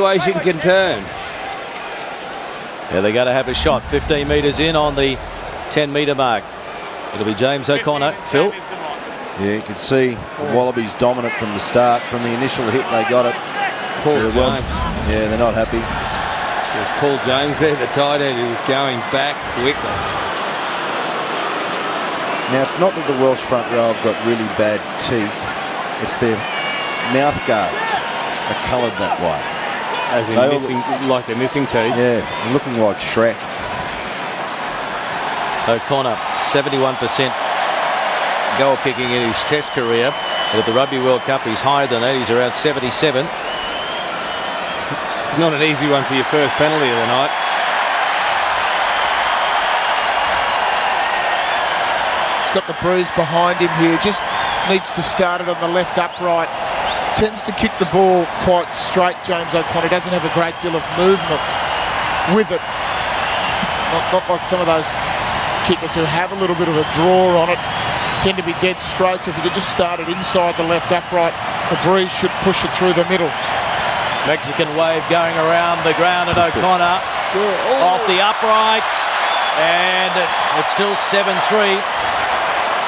situation can turn. Yeah, they're going to have a shot. 15 metres in on the 10-metre mark. It'll be James O'Connor. Phil? Yeah, you can see the Wallabies dominant from the start. From the initial hit, they got it. Paul James. Yeah, they're not happy. It was Paul James there, the tight end, who was going back quickly. Now, it's not that the Welsh front row have got really bad teeth. It's their mouth guards are coloured that way. As in missing, like they're missing teeth. Yeah, they're looking like Shrek. O'Connor, 71% goal kicking in his Test career. But at the Rugby World Cup, he's higher than that. He's around 77. It's not an easy one for your first penalty of the night. He's got the breeze behind him here. Just needs to start it on the left upright. Tends to kick the ball quite straight, James O'Connor. Doesn't have a great deal of movement with it. Not like some of those kickers who have a little bit of a draw on it. Tend to be dead straight, so if you could just start it inside the left upright, the breeze should push it through the middle. Mexican wave going around the ground, and O'Connor off the uprights, and it's still 7-3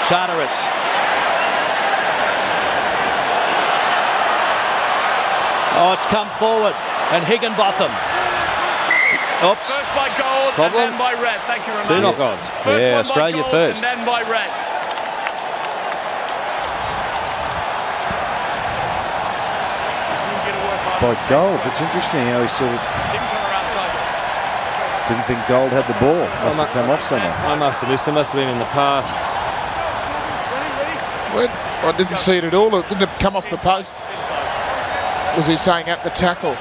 Charteris. Oh, it's come forward, and Higginbotham. Oops. First by gold and then by red. Thank you very much. Two knock-ons. Yeah, Australia first. And then by red. By Gold, it's interesting how he sort of didn't think Gold had the ball. Must have come off somewhere. I must have missed it. Must have been in the pass. Well, I didn't see it at all. It didn't come off the post. Was he saying at the tackle?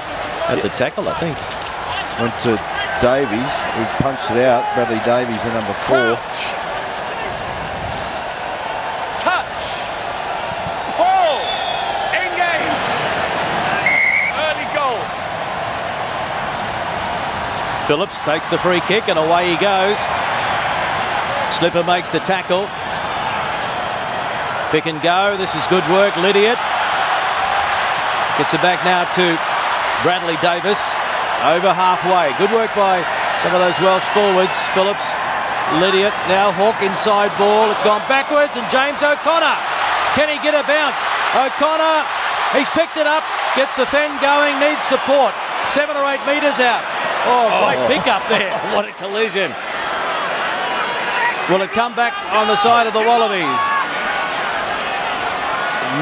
At the tackle, I think. Went to Davies, who punched it out. Bradley Davies, the number 4. Touch. Ball. Engage. Early goal. Phillips takes the free kick, and away he goes. Slipper makes the tackle. Pick and go. This is good work, Lydiot. Gets it back now to Bradley Davis. Over halfway. Good work by some of those Welsh forwards. Phillips, Lydiot, now Hawk inside ball. It's gone backwards, and James O'Connor. Can he get a bounce? O'Connor, he's picked it up, gets the fend going, needs support. 7 or 8 metres out. Oh, great pick up there. What a collision. Will it come back on the side of the Wallabies?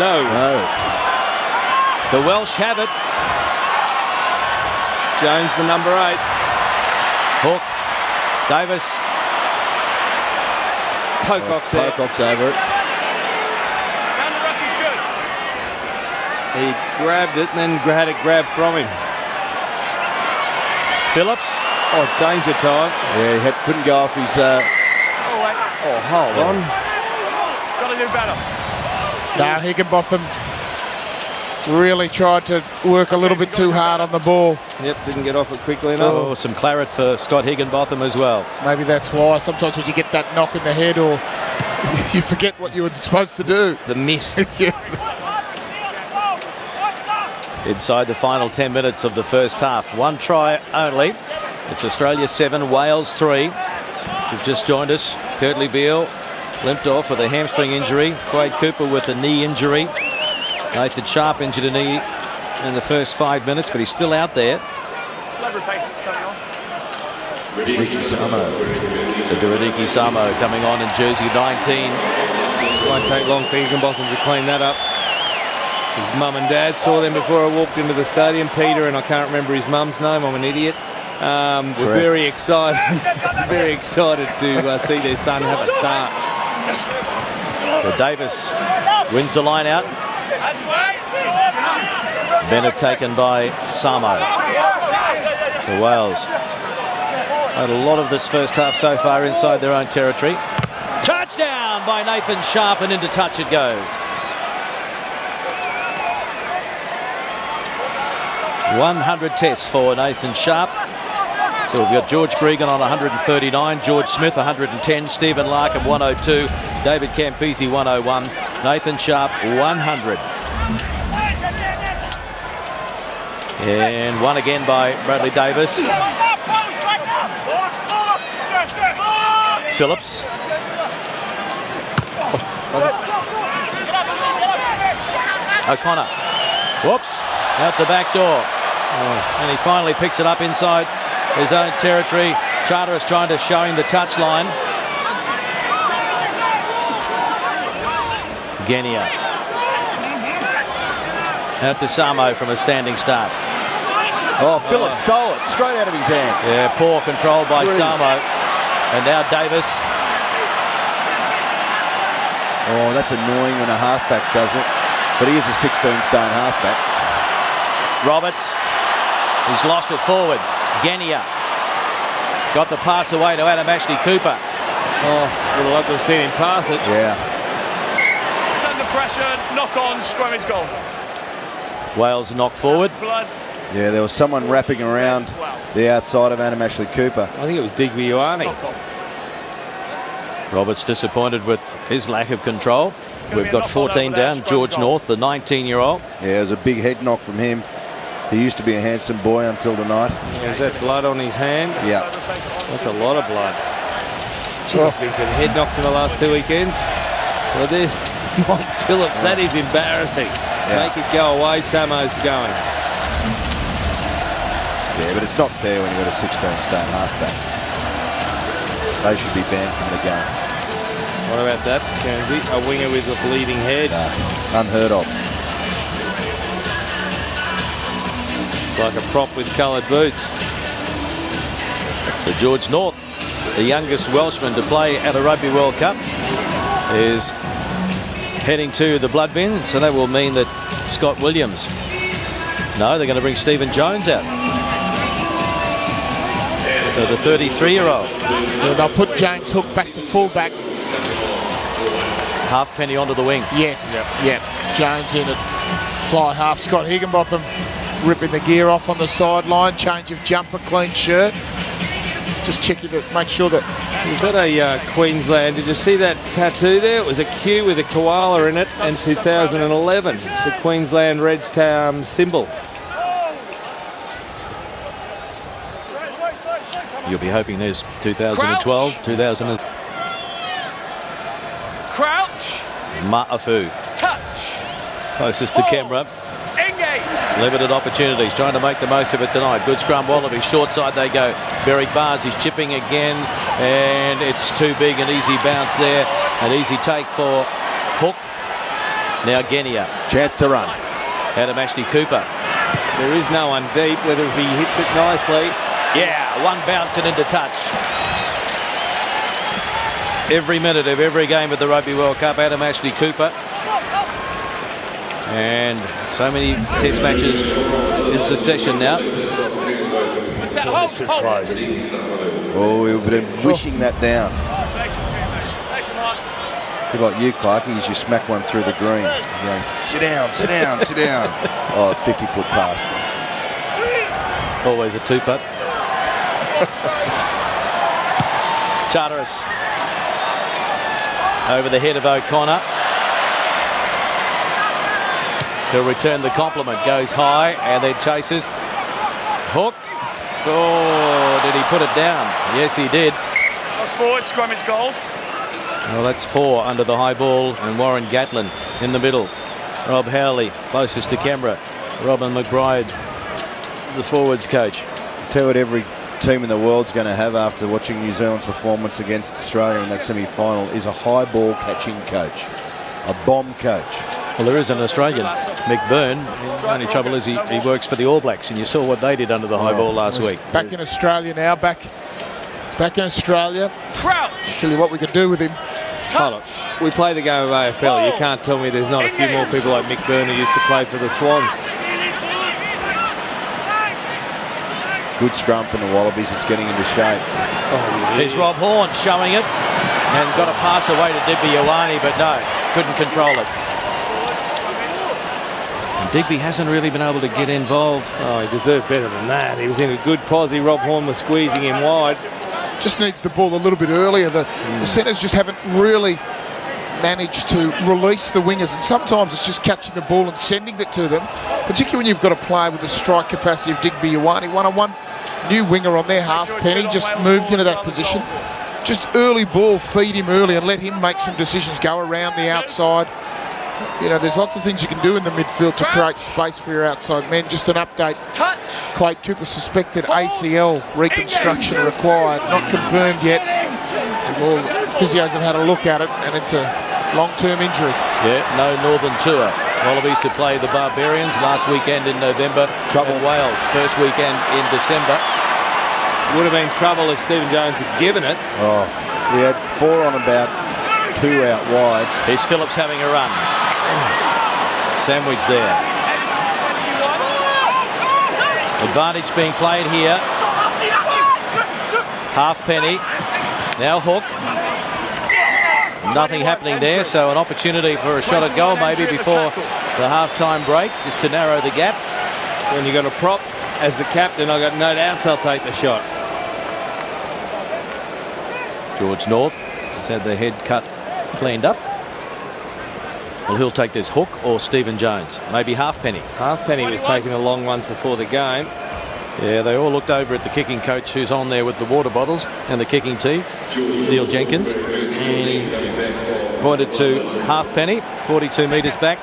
No. The Welsh have it. Jones, the number 8. Hook. Davis. Pocock's there. Pocock's over it. And the ruck is good. He grabbed it and then had it grabbed from him. Phillips. Oh, danger time. Yeah, he couldn't go off his... Oh, wait. Oh, hold on. Got to do better. No, Higginbotham really tried to work a little bit too hard on the ball. Yep, didn't get off it quickly enough. Oh, some claret for Scott Higginbotham as well. Maybe that's why. Sometimes when you get that knock in the head, or you forget what you were supposed to do. The mist. Inside the final 10 minutes of the first half. 1 try only. It's Australia 7, Wales 3. If you've just joined us, Kurtley Beale limped off with a hamstring injury. Quade Cooper with a knee injury. Nathan Sharp injured a knee in the first 5 minutes, but he's still out there. Blood replacement's coming on. Ricky Samo. So Duradiki Samo coming on in jersey 19. Won't take long for Higginbotham to clean that up. His mum and dad saw them before I walked into the stadium. Peter and I can't remember his mum's name. I'm an idiot. We're very excited, very excited to see their son have a start. So Davis wins the line out. Bennett taken by Samo. So Wales had a lot of this first half so far inside their own territory. Touchdown by Nathan Sharp, and into touch it goes. 100 tests for Nathan Sharp. So we've got George Gregan on 139, George Smith 110, Stephen Larkham 102, David Campese 101, Nathan Sharp 100. And one again by Bradley Davis. Phillips. O'Connor. Whoops. Out the back door. And he finally picks it up inside his own territory. Charteris trying to show him the touchline. Genia. Out to Samo from a standing start. Oh, Phillips stole it straight out of his hands. Yeah, poor control by Samo. And now Davis. Oh, that's annoying when a halfback does it. But he is a 16-stone halfback. Roberts. He's lost it forward. Genia. Got the pass away to Adam Ashley Cooper. Oh, would have loved to have seen him pass it. Yeah. He's under pressure, knock on, scrummage goal. Wales knock forward. Blood. Yeah, there was someone wrapping around the outside of Adam Ashley Cooper. I think it was Digby Ioane. Roberts disappointed with his lack of control. We've got 14 down. George North, the 19-year-old. Yeah, it was a big head knock from him. He used to be a handsome boy until tonight. Is that blood on his hand? Yeah. That's a lot of blood. There's been some head knocks in the last 2 weekends. Well, there's Mike Phillips. That is embarrassing. Yeah. Make it go away. Samo's going. Yeah, but it's not fair when you've got a 16-stone halfback. They should be banned from the game. What about that, Guernsey? A winger with a bleeding head. Unheard of. It's like a prop with coloured boots. So George North, the youngest Welshman to play at a Rugby World Cup, is heading to the blood bin. So that will mean that Scott Williams. No, they're going to bring Stephen Jones out. So the 33-year-old. Yeah, they'll put James Hook back to fullback. Halfpenny onto the wing. Yes. Yep. Jones in at fly half. Scott Higginbotham ripping the gear off on the sideline. Change of jumper, clean shirt. Just checking to make sure that... Was that a Queensland? Did you see that tattoo there? It was a Q with a koala in it, and 2011, the Queensland Reds symbol. You'll be hoping there's 2012, Crouch. 2000. Crouch. Ma'afu. Touch. Closest to camera. Engage. Limited opportunities, trying to make the most of it tonight. Good scrum, Wallaby. Short side they go. Berrick Barnes, he's chipping again, and it's too big. An easy bounce there. An easy take for Hook. Now Genia. Chance to run. Adam Ashley Cooper. There is no one deep, whether if he hits it nicely. Yeah, one bounce and into touch. Every minute of every game at the Rugby World Cup, Adam Ashley Cooper. And so many test matches in succession now. It's that hold. Just close. Oh, we've been wishing that down. A bit like you, Clarkie, as you smack one through the green. You're going, sit down, sit down, sit down. Oh, it's 50-foot past. Always a two-putt. Charteris over the head of O'Connor. He'll return the compliment. Goes high and then chases. Hook. Oh, did he put it down? Yes, he did. Cross forward, scrummage goal. Well, that's poor under the high ball, and Warren Gatlin in the middle. Rob Howley closest to camera. Robin McBride, the forwards coach. Tell you what every team in the world's going to have after watching New Zealand's performance against Australia in that semi-final is a high ball catching coach, a bomb coach. Well, there is an Australian, Mick Byrne. The only trouble is he works for the All Blacks, and you saw what they did under the high ball last week. Back in Australia now. Back in Australia. Crouch. Tell you what we could do with him. Hold on. We play the game of AFL. You can't tell me there's not a few more people like Mick Byrne who used to play for the Swans. Good scrum from the Wallabies. It's getting into shape. Here's Rob Horn showing it, and got a pass away to Digby Ioane, but no, couldn't control it. And Digby hasn't really been able to get involved. Oh, he deserved better than that. He was in a good posse. Rob Horn was squeezing him wide. Just needs the ball a little bit earlier. The centres just haven't really manage to release the wingers, and sometimes it's just catching the ball and sending it to them, particularly when you've got a player with the strike capacity of Digby Ioane. One-on-one, new winger on their halfpenny, just moved into that position. Just early ball, feed him early and let him make some decisions, go around the outside. You know, there's lots of things you can do in the midfield to create space for your outside men. Just an update. Quade Cooper suspected ACL reconstruction required, not confirmed yet. All the physios have had a look at it, and it's a long-term injury. Yeah, no Northern Tour. Wallabies to play the Barbarians last weekend in November. Trouble Wales first weekend in December. Would have been trouble if Stephen Jones had given it. Oh, he had 4 on about 2 out wide. Here's Phillips having a run. Sandwich there. Advantage being played here. Halfpenny. Now Hook. Nothing happening there, so an opportunity for a shot at goal maybe before the half-time break, just to narrow the gap. When you've got a prop as the captain, I've got no doubts they'll take the shot. George North has had the head cut cleaned up. Well, he'll take this. Hook or Stephen Jones. Maybe Halfpenny. Halfpenny was taking the long ones before the game. Yeah, they all looked over at the kicking coach who's on there with the water bottles and the kicking team, Neil Jenkins. And he pointed to Halfpenny, 42 metres back.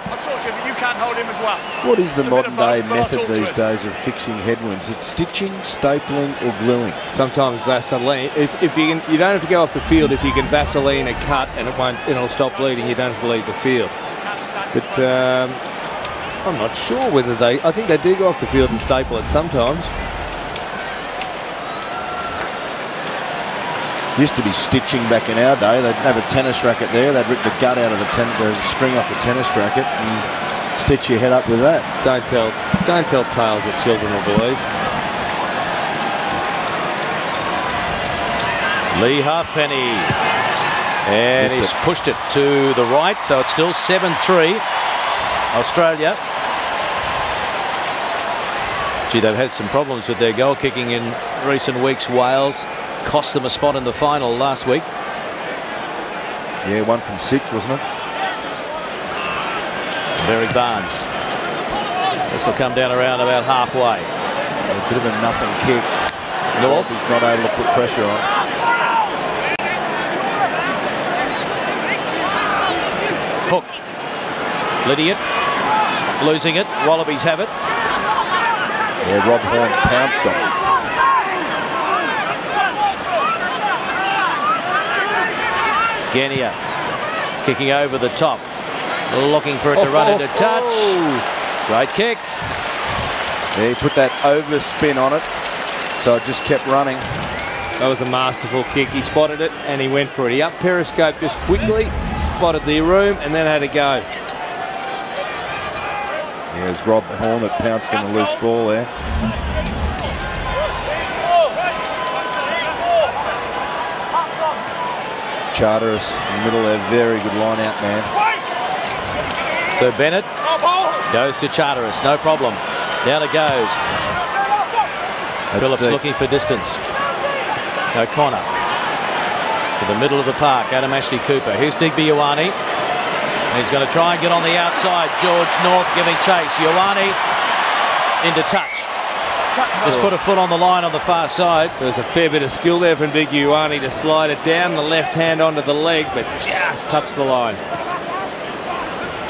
You can't hold him as well. What is the modern day method these days of fixing headwinds? It's stitching, stapling or gluing. Sometimes Vaseline. If you can, you don't have to go off the field. If you can Vaseline a cut and it'll stop bleeding, you don't have to leave the field. But I'm not sure whether I think they do go off the field and staple it sometimes. Used to be stitching back in our day. They'd have a tennis racket there. They'd rip the gut out of the string off the tennis racket and stitch your head up with that. Don't tell tales that children will believe. Lee Halfpenny. And he's pushed it to the right, so it's still 7-3 Australia. Gee, they've had some problems with their goal kicking in recent weeks. Wales cost them a spot in the final last week. Yeah, 1 from 6, wasn't it? Berwick Barnes. This will come down around about halfway. A bit of a nothing kick. North. He's not able to put pressure on. Hook. Lydiot. Losing it. Wallabies have it. Yeah, Rob Horn pounced on. Genia kicking over the top. Looking for it to run into touch. Great kick. Yeah, he put that overspin on it, so it just kept running. That was a masterful kick. He spotted it and he went for it. He up periscope just quickly, spotted the room and then had a go. Yeah, it's Rob Horn that pounced on the loose ball there. Charteris in the middle there, very good line out man. So Bennett goes to Charteris, no problem. Down it goes. Phillips looking for distance. O'Connor to the middle of the park. Adam Ashley Cooper. Here's Digby Ioane. He's going to try and get on the outside. George North giving chase. Ioane into touch. Just put a foot on the line on the far side. There's a fair bit of skill there from Big Ioane to slide it down the left hand onto the leg, but just touched the line.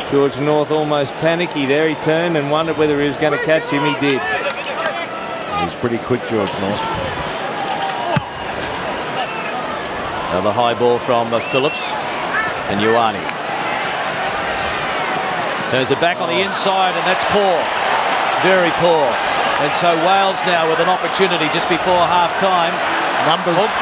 George North almost panicky there. He turned and wondered whether he was going to catch him. He did. He's pretty quick, George North. Another high ball from Phillips and Ioane. Turns it back on the inside, and that's poor. Very poor. And so Wales now with an opportunity just before half-time. Numbers. Hook.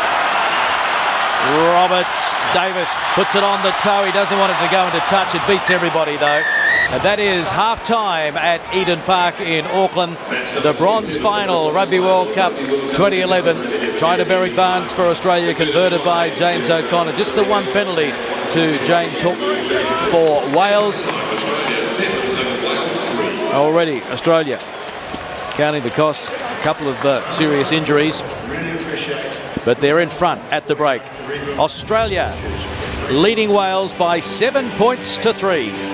Roberts. Davis puts it on the toe. He doesn't want it to go into touch. It beats everybody, though. And that is half-time at Eden Park in Auckland. The bronze final, Rugby World Cup 2011. Trying to Berwick Barnes for Australia, converted by James O'Connor. Just the one penalty to James Hook for Wales. Already, Australia counting the costs, a couple of serious injuries, but they're in front at the break. Australia leading Wales by 7 points to 3.